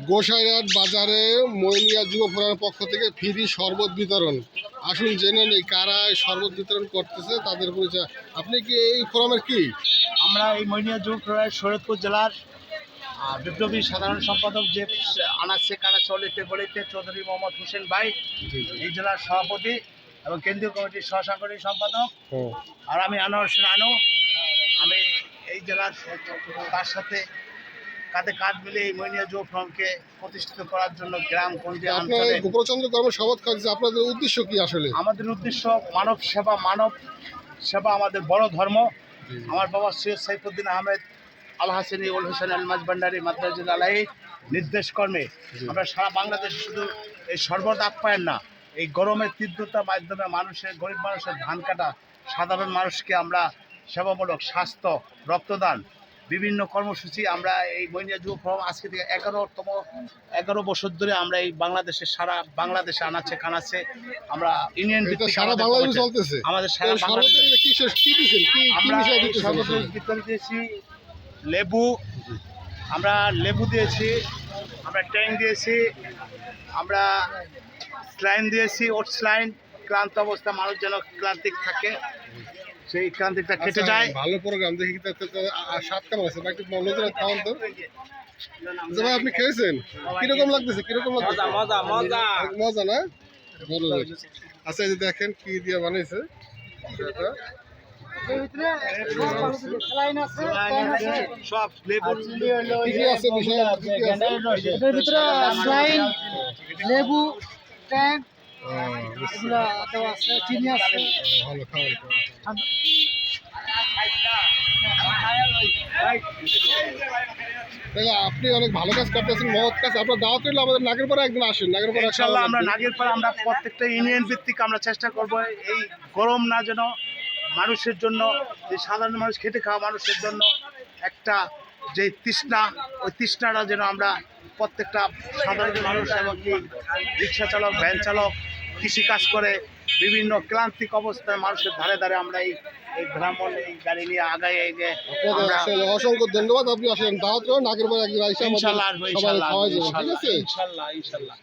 গোসাইরহাট বাজারে মইনিয়া যুব ফোরামের পক্ষ থেকে ফ্রি শরবত বিতরণ। আসুন জেনে নেই কারা এই শরবত বিতরণ করতেছে, তাদের পরিচয়। আপনি কি এই ফোরামের কি? আমরা এই মইনিয়া যুব ফোরামের শরীয়তপুর জেলার বিপ্লবী সাধারণ সম্পাদক যে আনাচে কানাচে অলিতে গলিতে চৌধুরী মোহাম্মদ হোসেন ভাই, এই জেলার সভাপতি এবং কেন্দ্রীয় কমিটির সহসাংগঠনিক সম্পাদক। আর আমি আনোয়ার হোসেন আনু, আমি এই জেলার তার সাথে কাঁধে কাঁধ মিলে এই মইনিয়া যুব ফোরামকে প্রতিষ্ঠিত করার জন্য গ্রামগঞ্জে অঞ্চলে গোপালচন্দ্র কর্মের শপথ খাচ্ছে, আপনাদের উদ্দেশ্য কি আসলে? আমাদের উদ্দেশ্য মানব সেবা আমাদের বড় ধর্ম। আমার বাবা সৈয়দ সাইফুদ্দিন আহমেদ আল হাসিনী উল হোসেন আল মাজবান্ডারি মাদ্রাজুল আলাহি নির্দেশ কর্মে আমরা সারা বাংলাদেশে শুধু এই শরবত আপ্যায়ন না, এই গরমের তীব্রতার মাধ্যমে গরিব মানুষের ধান কাটা, সাধারণ মানুষকে আমরা সেবামূলক স্বাস্থ্য, রক্তদান, বিভিন্ন কর্মসূচি আমরা এই মইনিয়া যুব ফোরাম আজকে থেকে 11 বছর ধরে আমরা এই বাংলাদেশের সারা বাংলাদেশে আনাচে কানাচে আমরা ইউনিয়ন সারা বাংলাদেশে চলতেছে। আমাদের সারা বাংলাদেশে আমরা সর্বশেষ বিতরণ দিয়েছি লেবু, আমরা লেবু দিয়েছি, আমরা ট্যাং দিয়েছি, আমরা স্লাইন দিয়েছি, ওট স্লাইন। ক্লান্ত অবস্থা মানুষ যেন ক্লান্তিক থাকে, সেই ক্লান্তিকটা কেটে যায়। ভালো প্রোগ্রাম দেখি। সাত কেমন আছে বাকি নজর খাওয়ান তো। ভাই আপনি খেয়েছেন, কিরকম লাগতেছে? মজা না? ভালো লাগে। আচ্ছা এই যে দেখেন কি দিয়ে বানাইছে। সব লেবু লেবু ট্যাং এগুলো আছে, চিনি আছে। ভালো খাওয়ান। আপনি অনেক ভালো কাজ করতেছেন, মহৎ কাজ। আপনার দাওয়াত রইল, আমাদের নাগেরপাড়া একদিন আসেন। নাগেরপাড়া ইনশাআল্লাহ আমরা নাগেরপাড়া আমরা প্রত্যেকটা ইউনিয়ন ভিত্তিক আমরা চেষ্টা করব এই গরম না যেন মানুষের জন্য, যে সাধারণ মানুষ খেটে খাওয়া মানুষের জন্য একটা যে তৃষ্ণা, ওই তৃষ্ণাটা যেন আমরা প্রত্যেকটা সাধারণ মানুষ এবং কি রিক্সা চালক, ভ্যান চালক, কৃষিকাজ করে বিভিন্ন ক্লান্তিক অবস্থায় মানুষের ধারে ধারে আমরা এই ভ্রমণ এই গাড়ি নিয়ে আগাই। অসংখ্য ধন্যবাদ। আপনি আসেন, দাওয়াত রইল, নাগেরপাড়া একদিন আইসা ইনশাআল্লাহ সবাই খাওয়া যাবে। ঠিক আছে, ইনশাআল্লাহ।